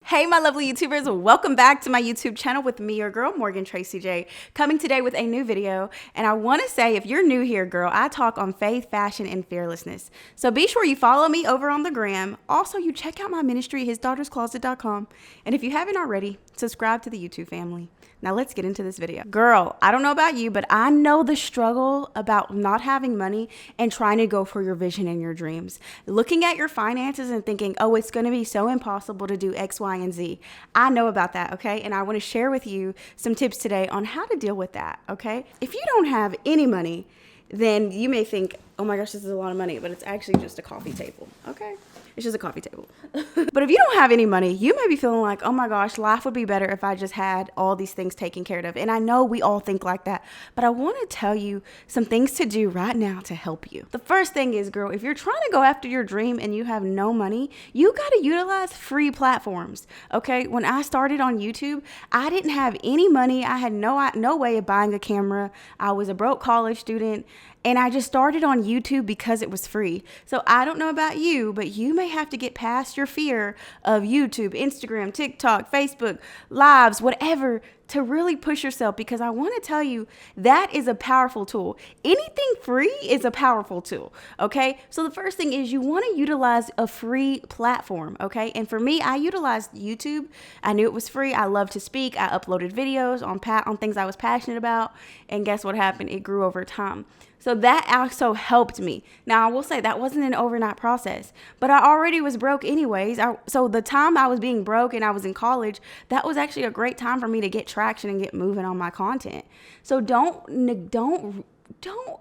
Hey, my lovely YouTubers, welcome back to my YouTube channel with me, your girl, Morgan Tracy J, coming today with a new video. And I want to say, if you're new here, girl, I talk on faith, fashion, and fearlessness. So be sure you follow me over on the gram. Also, you check out my ministry, hisdaughterscloset.com. And if you haven't already, subscribe to the YouTube family. Now let's get into this video. Girl, I don't know about you, but I know the struggle about not having money and trying to go for your vision and your dreams. Looking at your finances and thinking, oh, it's going to be so impossible to do X, Y, and Z. I know about that, okay? And I want to share with you some tips today on how to deal with that, okay? If you don't have any money, then you may think, oh my gosh, this is a lot of money, but it's actually just a coffee table, okay? It's just a coffee table. But if you don't have any money, you may be feeling like, oh my gosh, life would be better if I just had all these things taken care of. And I know we all think like that, but I want to tell you some things to do right now to help you. The first thing is, girl, if you're trying to go after your dream and you have no money, you got to utilize free platforms, okay? When I started on YouTube, I didn't have any money. I had no way of buying a camera. I was a broke college student. And I just started on YouTube because it was free. So I don't know about you, but you may have to get past your fear of YouTube, Instagram, TikTok, Facebook, lives, whatever, to really push yourself, because I want to tell you that is a powerful tool. Anything free is a powerful tool, okay? So the first thing is you want to utilize a free platform, okay? And for me, I utilized YouTube. I knew it was free. I love to speak. I uploaded videos on things I was passionate about. And guess what happened? It grew over time. So that also helped me. Now, I will say that wasn't an overnight process, but I already was broke anyways. So the time I was being broke and I was in college, that was actually a great time for me to get traction and get moving on my content. So don't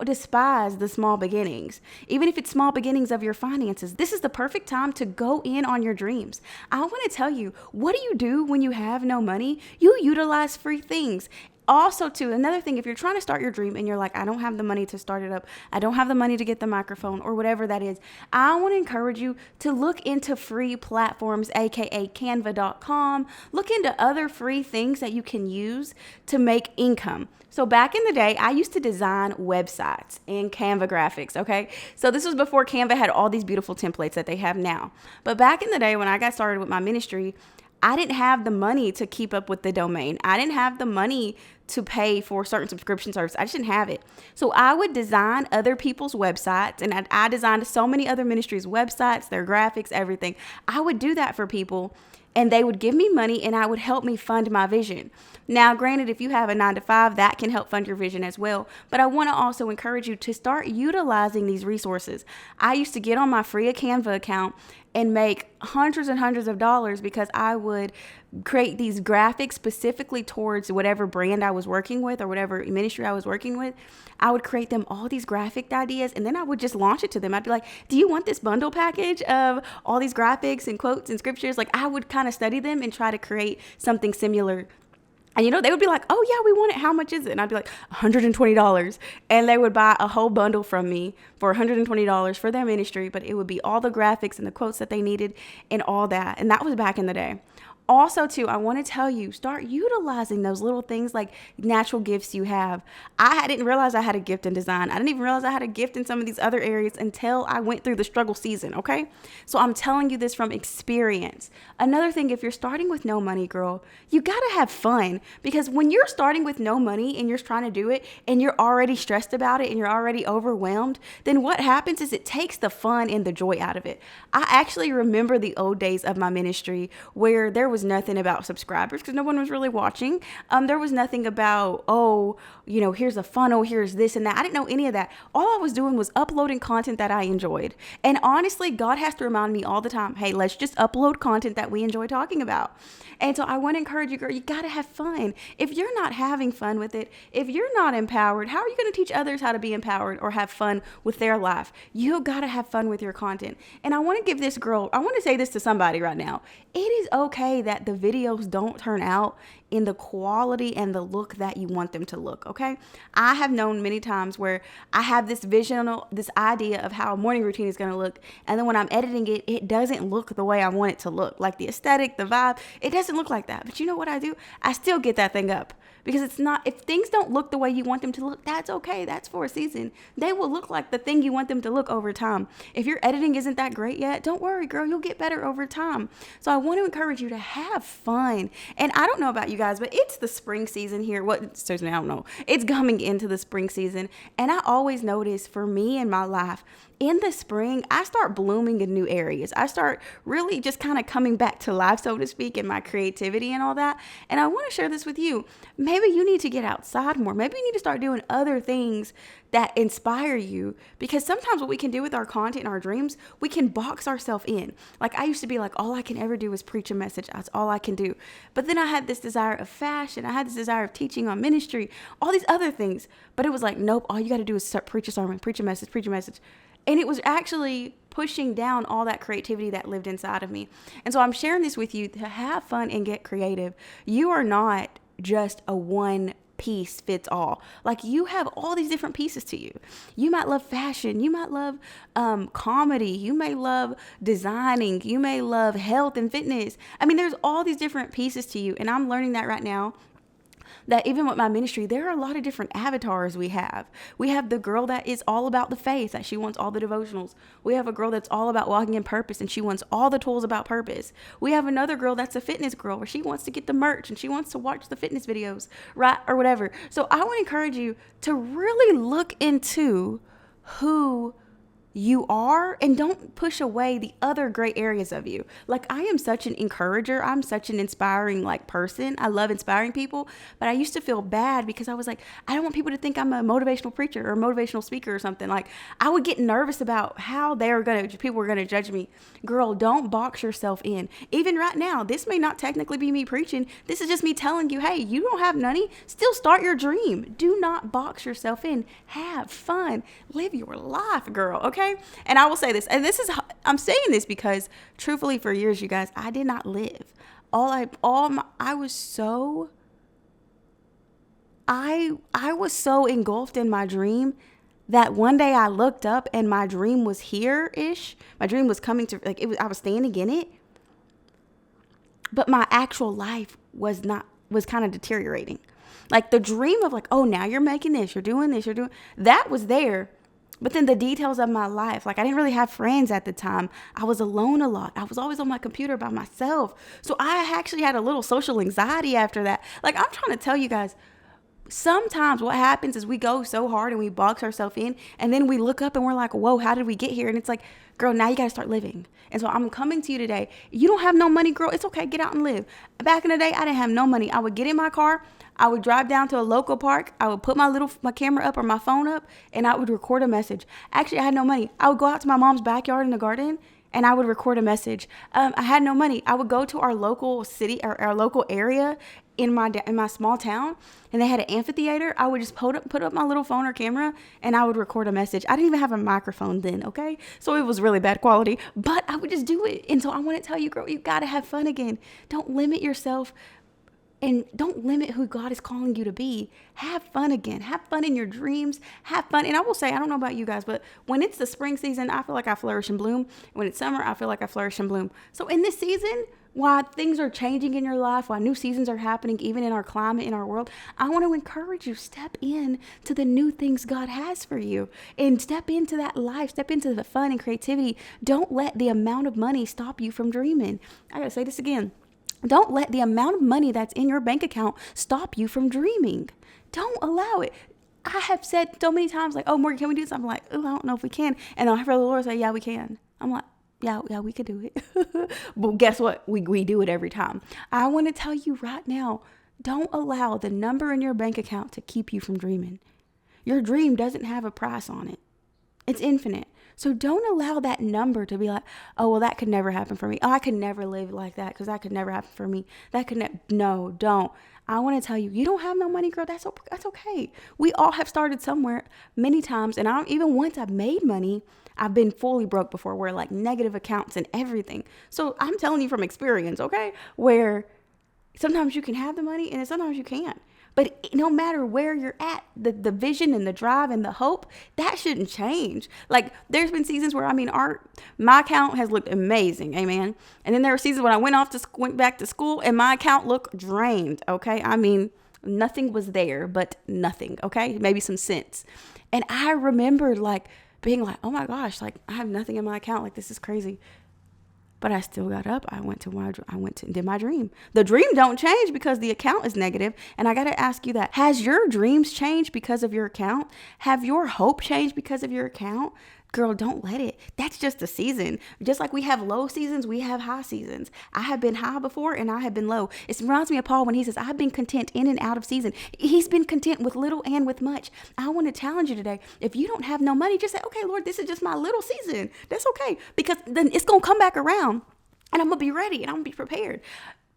despise the small beginnings, even if it's small beginnings of your finances. This is the perfect time to go in on your dreams. I want to tell you, what do you do when you have no money? You utilize free things. Also, too, another thing, if you're trying to start your dream and you're like, I don't have the money to start it up, I don't have the money to get the microphone or whatever that is, I want to encourage you to look into free platforms, aka canva.com. Look into other free things that you can use to make income. So back in the day, I used to design websites in Canva graphics, okay? So this was before Canva had all these beautiful templates that they have now. But back in the day when I got started with my ministry, I didn't have the money to keep up with the domain. I didn't have the money to pay for certain subscription services. I just didn't have it. So I would design other people's websites, and I designed so many other ministries' websites, their graphics, everything. I would do that for people, and they would give me money, and I would help me fund my vision. Now, granted, if you have a 9-to-5, that can help fund your vision as well. But I want to also encourage you to start utilizing these resources. I used to get on my free Canva account and make hundreds and hundreds of dollars because I would create these graphics specifically towards whatever brand I was working with or whatever ministry I was working with. I would create them all these graphic ideas, and then I would just launch it to them. I'd be like, do you want this bundle package of all these graphics and quotes and scriptures? Like, I would kind of study them and try to create something similar. And, you know, they would be like, oh, yeah, we want it. How much is it? And I'd be like, $120. And they would buy a whole bundle from me for $120 for their ministry. But it would be all the graphics and the quotes that they needed and all that. And that was back in the day. Also, too, I want to tell you, start utilizing those little things like natural gifts you have. I didn't realize I had a gift in design. I didn't even realize I had a gift in some of these other areas until I went through the struggle season, okay? So I'm telling you this from experience. Another thing, if you're starting with no money, girl, you got to have fun, because when you're starting with no money and you're trying to do it and you're already stressed about it and you're already overwhelmed, then what happens is it takes the fun and the joy out of it. I actually remember the old days of my ministry where there was nothing about subscribers because no one was really watching. There was nothing about, oh, you know, here's a funnel, here's this and that. I didn't know any of that. All I was doing was uploading content that I enjoyed. And honestly, God has to remind me all the time, hey, let's just upload content that we enjoy talking about. And so I want to encourage you, girl, you got to have fun. If you're not having fun with it, if you're not empowered, how are you going to teach others how to be empowered or have fun with their life? You got to have fun with your content. And I want to give this girl, I want to say this to somebody right now. It is okay that the videos don't turn out in the quality and the look that you want them to look, okay? I have known many times where I have this vision, this idea of how a morning routine is going to look, and then when I'm editing it, it doesn't look the way I want it to look. Like the aesthetic, the vibe, it doesn't look like that. But you know what I do? I still get that thing up. Because it's not, if things don't look the way you want them to look, that's okay. That's for a season. They will look like the thing you want them to look over time. If your editing isn't that great yet, don't worry, girl. You'll get better over time. So I want to encourage you to have fun. And I don't know about you guys, but it's the spring season here. Seriously, I don't know. It's coming into the spring season. And I always notice for me in my life, in the spring, I start blooming in new areas. I start really just kind of coming back to life, so to speak, in my creativity and all that. And I want to share this with you. Maybe you need to get outside more. Maybe you need to start doing other things that inspire you, because sometimes what we can do with our content and our dreams, we can box ourselves in. Like I used to be like, all I can ever do is preach a message. That's all I can do. But then I had this desire of fashion. I had this desire of teaching on ministry, all these other things. But it was like, nope, all you got to do is preach a sermon, preach a message, preach a message. And it was actually pushing down all that creativity that lived inside of me. And so I'm sharing this with you to have fun and get creative. You are not just a one piece fits all. Like you have all these different pieces to you. You might love fashion. You might love comedy. You may love designing. You may love health and fitness. I mean, there's all these different pieces to you. And I'm learning that right now. That even with my ministry, there are a lot of different avatars we have. We have the girl that is all about the faith, that she wants all the devotionals. We have a girl that's all about walking in purpose, and she wants all the tools about purpose. We have another girl that's a fitness girl, where she wants to get the merch, and she wants to watch the fitness videos, right, or whatever. So I want to encourage you to really look into who you are, and don't push away the other great areas of you. Like I am such an encourager. I'm such an inspiring person. I love inspiring people, but I used to feel bad because I was like, I don't want people to think I'm a motivational preacher or a motivational speaker or something. Like I would get nervous about how people were going to judge me. Girl, don't box yourself in. Even right now, this may not technically be me preaching. This is just me telling you, hey, you don't have money, still start your dream. Do not box yourself in. Have fun. Live your life, girl. Okay. And I will say this, and I'm saying this because truthfully for years, you guys, I did not live. I was so engulfed in my dream that one day I looked up and my dream was here-ish. My dream was coming to, I was standing in it, but my actual life was kind of deteriorating. Like the dream of oh, now you're making this, you're doing this, that was there. But then the details of my life, I didn't really have friends at the time. I was alone a lot. I was always on my computer by myself. So I actually had a little social anxiety after that. I'm trying to tell you guys, sometimes what happens is we go so hard and we box ourselves in, and then we look up and we're like, whoa, how did we get here? And it's like, girl, now you got to start living. And so I'm coming to you today. You don't have no money, girl. It's okay. Get out and live. Back in the day, I didn't have no money. I would get in my car. I would drive down to a local park. I would put my camera up or my phone up, and I would record a message. Actually, I had no money. I would go out to my mom's backyard in the garden, and I would record a message. I had no money. I would go to our local city or our local area in my small town, and they had an amphitheater. I would just put up my little phone or camera, and I would record a message. I didn't even have a microphone then, okay? So it was really bad quality, but I would just do it. And so I want to tell you, girl, you got to have fun again. Don't limit yourself. And don't limit who God is calling you to be. Have fun again. Have fun in your dreams. Have fun. And I will say, I don't know about you guys, but when it's the spring season, I feel like I flourish and bloom. When it's summer, I feel like I flourish and bloom. So in this season, while things are changing in your life, while new seasons are happening, even in our climate, in our world, I want to encourage you, step in to the new things God has for you and step into that life, step into the fun and creativity. Don't let the amount of money stop you from dreaming. I got to say this again. Don't let the amount of money that's in your bank account stop you from dreaming. Don't allow it. I have said so many times, oh, Morgan, can we do this? I'm like, oh, I don't know if we can. And I heard the Lord say, yeah, we can. I'm like, yeah, we could do it. But guess what? We do it every time. I want to tell you right now, don't allow the number in your bank account to keep you from dreaming. Your dream doesn't have a price on it. It's infinite. So don't allow that number to be like, oh, well, that could never happen for me. Oh, I could never live like that because that could never happen for me. No, don't. I want to tell you, you don't have no money, girl. That's okay. We all have started somewhere many times. And even once I've made money, I've been fully broke before, where negative accounts and everything. So I'm telling you from experience, okay, where sometimes you can have the money and sometimes you can't. But no matter where you're at, the vision and the drive and the hope, that shouldn't change. There's been seasons where, my account has looked amazing, amen. And then there were seasons when I went back to school and my account looked drained, okay? Nothing was there but nothing, okay? Maybe some cents. And I remembered being oh my gosh, I have nothing in my account. This is crazy. But I still got up. I went to did my dream. The dream don't change because the account is negative. And I got to ask you that. Has your dreams changed because of your account? Have your hope changed because of your account? Girl, don't let it. That's just a season. Just like we have low seasons, we have high seasons. I have been high before and I have been low. It reminds me of Paul when he says, I've been content in and out of season. He's been content with little and with much. I want to challenge you today. If you don't have no money, just say, okay, Lord, this is just my little season. That's okay. Because then it's going to come back around and I'm going to be ready and I'm going to be prepared.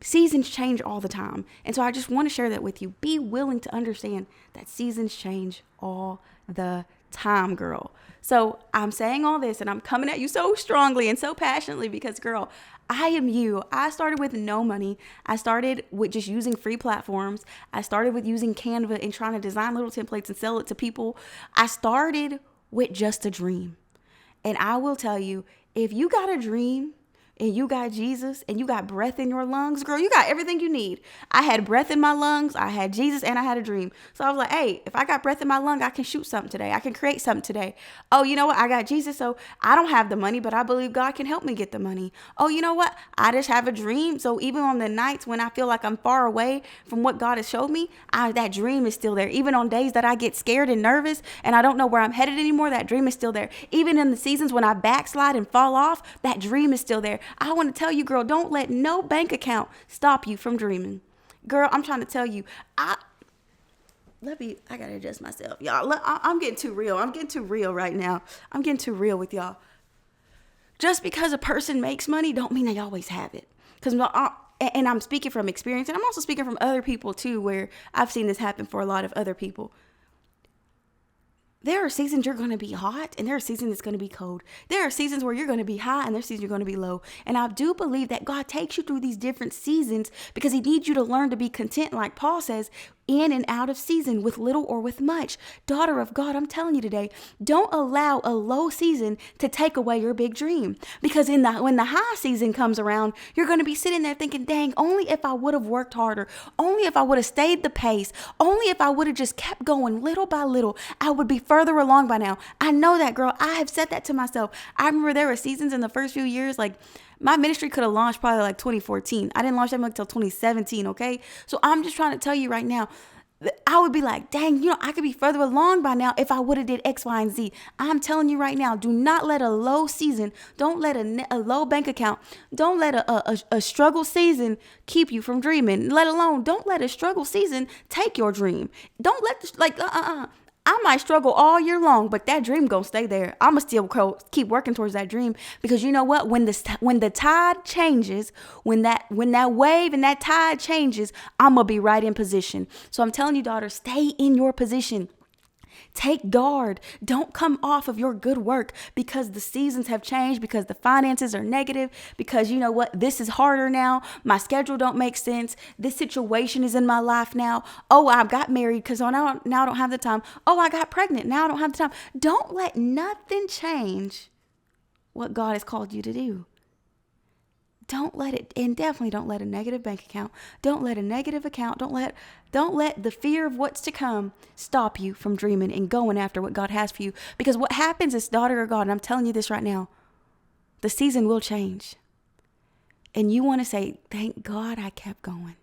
Seasons change all the time. And so I just want to share that with you. Be willing to understand that seasons change all the time, girl. So I'm saying all this and I'm coming at you so strongly and so passionately because, girl, I am you. I started with no money. I started with just using free platforms. I started with using Canva and trying to design little templates and sell it to people. I started with just a dream. And I will tell you, if you got a dream and you got Jesus and you got breath in your lungs, girl, you got everything you need. I had breath in my lungs, I had Jesus, and I had a dream. So I was like, hey, if I got breath in my lung, I can shoot something today. I can create something today. Oh, you know what? I got Jesus, so I don't have the money, but I believe God can help me get the money. Oh, you know what? I just have a dream. So even on the nights when I feel like I'm far away from what God has showed me, that dream is still there. Even on days that I get scared and nervous and I don't know where I'm headed anymore, that dream is still there. Even in the seasons when I backslide and fall off, that dream is still there. I want to tell you, girl, don't let no bank account stop you from dreaming. Girl, I'm trying to tell you, I gotta adjust myself, y'all. I'm getting too real. I'm getting too real right now. I'm getting too real with y'all. Just because a person makes money don't mean they always have it. And I'm speaking from experience, and I'm also speaking from other people too, where I've seen this happen for a lot of other people. There are seasons you're going to be hot and there are seasons it's going to be cold. There are seasons where you're going to be high and there are seasons you're going to be low. And I do believe that God takes you through these different seasons because he needs you to learn to be content, like Paul says, in and out of season, with little or with much. Daughter of God, I'm telling you today, don't allow a low season to take away your big dream. Because when the high season comes around, you're going to be sitting there thinking, dang, only if I would have worked harder, only if I would have stayed the pace, only if I would have just kept going little by little, I would be further along by now. I know that, girl. I have said that to myself. I remember there were seasons in the first few years, like my ministry could have launched probably like 2014. I didn't launch that until 2017, okay? So I'm just trying to tell you right now, I would be like, dang, I could be further along by now if I would have did X, Y, and Z. I'm telling you right now, do not let a low season, don't let a low bank account, don't let a struggle season keep you from dreaming. Let alone, don't let a struggle season take your dream. Don't let, I might struggle all year long, but that dream gonna stay there. I'ma still keep working towards that dream because you know what? When the tide changes, when that wave and that tide changes, I'ma be right in position. So I'm telling you, daughter, stay in your position. Take guard. Don't come off of your good work because the seasons have changed, because the finances are negative, because you know what? This is harder now. My schedule don't make sense. This situation is in my life now. Oh, I got married because now I don't have the time. Oh, I got pregnant. Now I don't have the time. Don't let nothing change what God has called you to do. Don't let it, and definitely don't let a negative bank account, don't let a negative account, don't let the fear of what's to come stop you from dreaming and going after what God has for you. Because what happens is, daughter of God, and I'm telling you this right now, the season will change. And you want to say, thank God I kept going.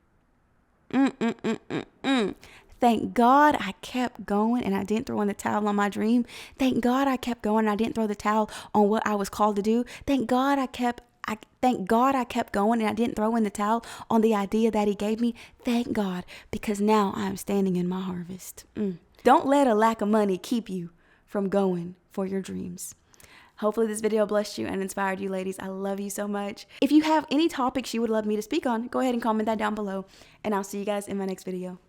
Thank God I kept going and I didn't throw in the towel on my dream. Thank God I kept going and I didn't throw the towel on what I was called to do. Thank God I kept going and I didn't throw in the towel on the idea that he gave me. Thank God, because now I'm standing in my harvest. Don't let a lack of money keep you from going for your dreams. Hopefully this video blessed you and inspired you, ladies. I love you so much. If you have any topics you would love me to speak on, go ahead and comment that down below, and I'll see you guys in my next video.